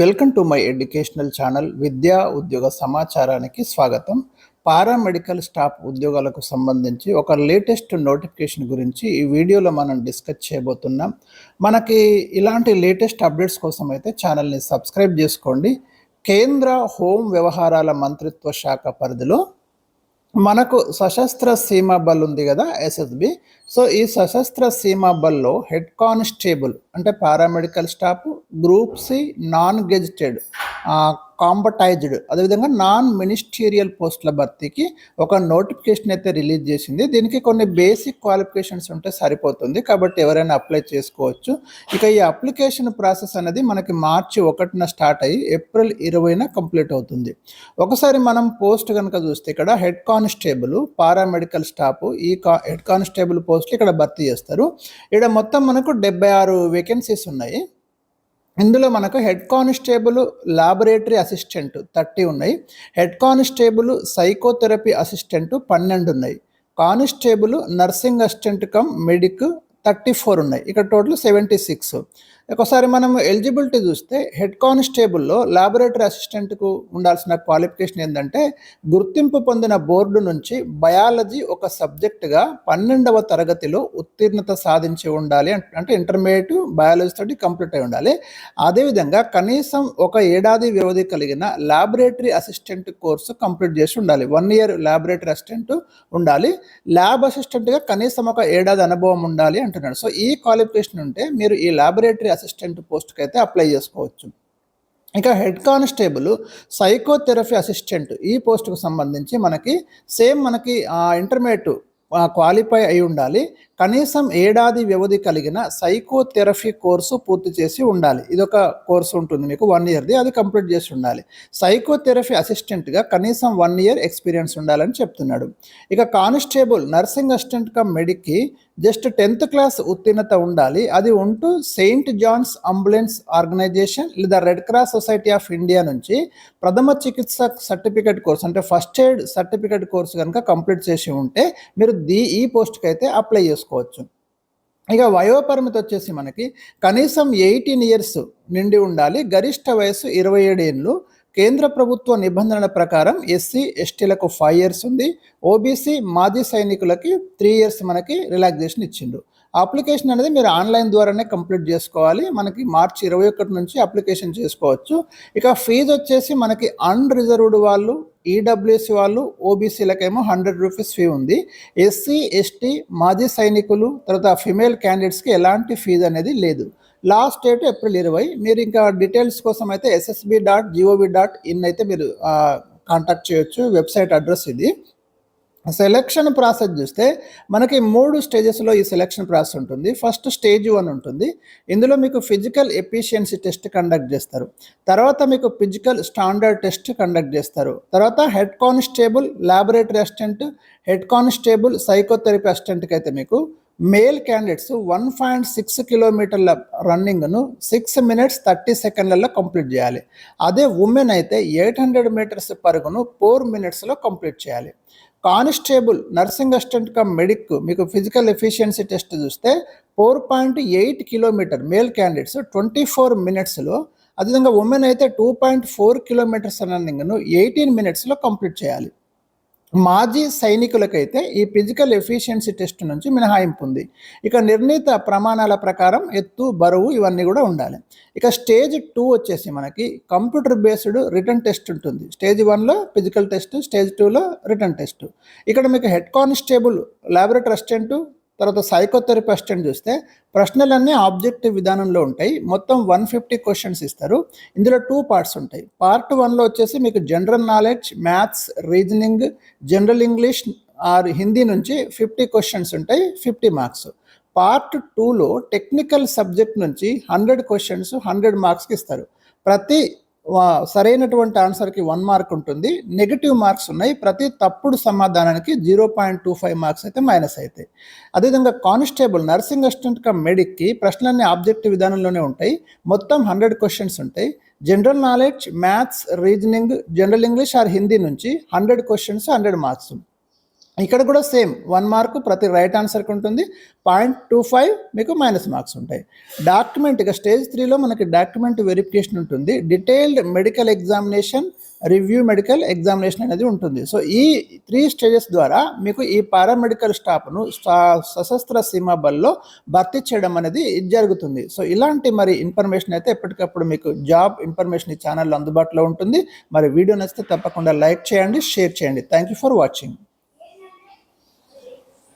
Welcome to my educational channel విద్యా ఉద్యోగ సమాచారానికి స్వాగతం. పారామెడికల్ స్టాఫ్ ఉద్యోగాలకు సంబంధించి ఒక లేటెస్ట్ నోటిఫికేషన్ గురించి ఈ వీడియోలో మనం డిస్కస్ చేయబోతున్నాం. మనకి ఇలాంటి లేటెస్ట్ అప్డేట్స్ కోసం అయితే ఛానల్ని సబ్స్క్రైబ్ చేసుకోండి. కేంద్ర హోం వ్యవహారాల మంత్రిత్వ శాఖ పరిధిలో మనకు సశస్త్ర సీమా బల్ ఉంది కదా, ఎస్ఎస్బి. సో ఈ సశస్త్ర సీమా బల్లో హెడ్ కానిస్టేబుల్ అంటే paramedical staff, group C non gazetted, combatised, అదేవిధంగా నాన్ మినిస్టీరియల్ పోస్టుల భర్తీకి ఒక నోటిఫికేషన్ అయితే రిలీజ్ చేసింది. దీనికి కొన్ని బేసిక్ క్వాలిఫికేషన్స్ ఉంటే సరిపోతుంది, కాబట్టి ఎవరైనా అప్లై చేసుకోవచ్చు. ఇక ఈ అప్లికేషన్ ప్రాసెస్ అనేది మనకి మార్చి 1న స్టార్ట్ అయ్యి ఏప్రిల్ 20న కంప్లీట్ అవుతుంది. ఒకసారి మనం పోస్ట్ కనుక చూస్తే ఇక్కడ హెడ్ కానిస్టేబుల్, పారామెడికల్ స్టాఫ్, ఈ హెడ్ కానిస్టేబుల్ పోస్టులు ఇక్కడ భర్తీ చేస్తారు. ఇక్కడ మొత్తం మనకు 76 వేకెన్సీస్ ఉన్నాయి. ఇందులో మనకు హెడ్ కానిస్టేబుల్ లాబొరేటరీ అసిస్టెంట్ 30 ఉన్నాయి. హెడ్ కానిస్టేబుల్ సైకోథెరపీ అసిస్టెంట్ 12 ఉన్నాయి. Constable nursing assistant come medic 34 ఉన్నాయి. ఇక్కడ టోటల్ 76. ఒకసారి మనం ఎలిజిబిలిటీ చూస్తే హెడ్ కానిస్టేబుల్లో లాబొరేటరీ అసిస్టెంట్కు ఉండాల్సిన క్వాలిఫికేషన్ ఏంటంటే గుర్తింపు పొందిన బోర్డు నుంచి బయాలజీ ఒక సబ్జెక్టుగా 12వ తరగతిలో ఉత్తీర్ణత సాధించి ఉండాలి. అంటే ఇంటర్మీడియట్ బయాలజీ తోటి కంప్లీట్ అయి ఉండాలి. అదేవిధంగా కనీసం 1 ఏడాది వ్యవధి కలిగిన లాబొరేటరీ అసిస్టెంట్ కోర్సు కంప్లీట్ చేసి ఉండాలి. 1 ఇయర్ లాబొరేటరీ అసిస్టెంట్ ఉండాలి. ల్యాబ్ అసిస్టెంట్గా కనీసం 1 ఏడాది అనుభవం ఉండాలి అంటున్నాడు. సో ఈ క్వాలిఫికేషన్ ఉంటే మీరు ఈ లాబొరేటరీ అసిస్టెంట్ పోస్ట్కి అయితే అప్లై చేసుకోవచ్చు. ఇక హెడ్ కానిస్టేబుల్ సైకోథెరపీ అసిస్టెంట్ ఈ పోస్టుకు సంబంధించి మనకి ఇంటర్మీడియట్ క్వాలిఫై అయి ఉండాలి. కనీసం ఏడాది వ్యవధి కలిగిన సైకోథెరపీ కోర్సు పూర్తి చేసి ఉండాలి. ఇదొక కోర్సు ఉంటుంది మీకు 1 ఇయర్ది, అది కంప్లీట్ చేసి ఉండాలి. సైకోథెరపీ అసిస్టెంట్గా కనీసం 1 ఇయర్ ఎక్స్పీరియన్స్ ఉండాలని చెప్తున్నాడు. ఇక కానిస్టేబుల్ నర్సింగ్ అసిస్టెంట్ కమ్ మెడిక్కి జస్ట్ 10th క్లాస్ ఉత్తీర్ణత ఉండాలి. అది ఉంటూ సెయింట్ జాన్స్ అంబులెన్స్ ఆర్గనైజేషన్ లేదా red cross society of India నుంచి ప్రథమ చికిత్స సర్టిఫికేట్ కోర్స్ అంటే ఫస్ట్ ఎయిడ్ సర్టిఫికేట్ కోర్సు కనుక కంప్లీట్ చేసి ఉంటే మీరు ఈ పోస్ట్కి అయితే అప్లై చేసుకోవచ్చు. ఇక వయోపరిమితి వచ్చేసి మనకి కనీసం 18 ఇయర్స్ నిండి ఉండాలి. గరిష్ట వయసు 27 ఏళ్ళు. కేంద్ర ప్రభుత్వ నిబంధనల ప్రకారం ఎస్సీ ఎస్టీలకు 5 ఇయర్స్ ఉంది. ఓబీసీ మాజీ సైనికులకి 3 ఇయర్స్ మనకి రిలాక్సేషన్ ఇచ్చిండు. అప్లికేషన్ అనేది మీరు ఆన్లైన్ ద్వారానే కంప్లీట్ చేసుకోవాలి. మనకి మార్చి 21 నుంచి అప్లికేషన్ చేసుకోవచ్చు. ఇక ఫీజు వచ్చేసి మనకి అన్రిజర్వ్డ్ వాళ్ళు, ఈడబ్ల్యూఎస్ వాళ్ళు, ఓబీసీలకేమో 100 రూపీస్ ఫీ ఉంది. ఎస్సీ ఎస్టీ మాజీ సైనికులు తర్వాత ఫిమేల్ క్యాండిడేట్స్కి ఎలాంటి ఫీజు అనేది లేదు. Last date April 20. మీరు ఇంకా డీటెయిల్స్ కోసం అయితే ssb.gov.in అయితే మీరు కాంటాక్ట్ చేయొచ్చు. వెబ్సైట్ అడ్రస్ ఇది. సెలక్షన్ ప్రాసెస్ చూస్తే మనకి 3 స్టేజెస్లో ఈ సెలక్షన్ ప్రాసెస్ ఉంటుంది. ఫస్ట్ స్టేజ్ 1 ఉంటుంది. ఇందులో మీకు ఫిజికల్ ఎఫిషియన్సీ టెస్ట్ కండక్ట్ చేస్తారు. తర్వాత మీకు ఫిజికల్ స్టాండర్డ్ టెస్ట్ కండక్ట్ చేస్తారు. తర్వాత head constable laboratory assistant, head constable psychotherapy అసిస్టెంట్కి అయితే మీకు మేల్ క్యాండిడేట్స్ 1.6 కిలోమీటర్ల రన్నింగ్ను 6 minutes 30 secondsలలో కంప్లీట్ చేయాలి. అదే ఉమెన్ అయితే 800 మీటర్స్ పరుగును 4 minutesలో కంప్లీట్ చేయాలి. Constable nursing assistant come medic మీకు ఫిజికల్ ఎఫిషియన్సీ టెస్ట్ చూస్తే 4.8 కిలోమీటర్ మేల్ క్యాండిడేట్స్ 24 minutesలో, అదేవిధంగా ఉమెన్ అయితే 2.4 kilometers రన్నింగ్ను 18 minutesలో కంప్లీట్ చేయాలి. మాజీ సైనికులకైతే ఈ ఫిజికల్ ఎఫిషియన్సీ టెస్ట్ నుంచి మినహాయింపు ఉంది. ఇక నిర్ణీత ప్రమాణాల ప్రకారం ఎత్తు, బరువు ఇవన్నీ కూడా ఉండాలి. ఇక స్టేజ్ 2 వచ్చేసి మనకి కంప్యూటర్ బేస్డ్ రిటర్న్ టెస్ట్ ఉంటుంది. స్టేజ్ 1లో ఫిజికల్ టెస్ట్, స్టేజ్ 2లో రిటర్న్ టెస్ట్. ఇక్కడ మీకు హెడ్ కానిస్టేబుల్ లాబొరేటరీ అసిస్టెంట్ తర్వాత సైకోథెరపీ అసిస్టెంట్ చూస్తే ప్రశ్నలన్నీ ఆబ్జెక్టివ్ విధానంలో ఉంటాయి. మొత్తం 150 క్వశ్చన్స్ ఇస్తారు. ఇందులో 2 parts ఉంటాయి. పార్ట్ 1లో వచ్చేసి మీకు general knowledge, maths, reasoning, general English or Hindi నుంచి 50 క్వశ్చన్స్ ఉంటాయి, 50 మార్క్స్. పార్ట్ 2లో టెక్నికల్ సబ్జెక్ట్ నుంచి 100 క్వశ్చన్స్ 100 మార్క్స్కి ఇస్తారు. ప్రతి సరైనటువంటి ఆన్సర్కి 1 మార్క్ ఉంటుంది. నెగిటివ్ మార్క్స్ ఉన్నాయి. ప్రతి తప్పుడు సమాధానానికి 0.25 మార్క్స్ అయితే మైనస్ అవుతాయి. అదేవిధంగా కానిస్టేబుల్ నర్సింగ్ అసిస్టెంట్ కమ్ మెడిక్కి ప్రశ్నలన్నీ ఆబ్జెక్టివ్ విధానంలోనే ఉంటాయి. మొత్తం 100 క్వశ్చన్స్ ఉంటాయి. General knowledge, maths, reasoning, general English or Hindi నుంచి 100 క్వశ్చన్స్ 100 మార్క్స్. ఇక్కడ కూడా సేమ్ 1 మార్కు ప్రతి రైట్ ఆన్సర్కి ఉంటుంది. 0.25 మీకు మైనస్ మార్క్స్ ఉంటాయి. డాక్యుమెంట్ ఇక స్టేజ్ 3లో మనకి డాక్యుమెంట్ వెరిఫికేషన్ ఉంటుంది. Detailed medical examination, review medical examination అనేది ఉంటుంది. సో ఈ 3 స్టేజెస్ ద్వారా మీకు ఈ పారామెడికల్ స్టాఫ్ను సశస్త్ర సీమా బల్లో భర్తీ చేయడం అనేది జరుగుతుంది. సో ఇలాంటి మరి ఇన్ఫర్మేషన్ అయితే ఎప్పటికప్పుడు మీకు జాబ్ ఇన్ఫర్మేషన్ ఈ ఛానల్లో అందుబాటులో ఉంటుంది. మరి వీడియో నచ్చితే తప్పకుండా లైక్ చేయండి, షేర్ చేయండి. Thank you for watching.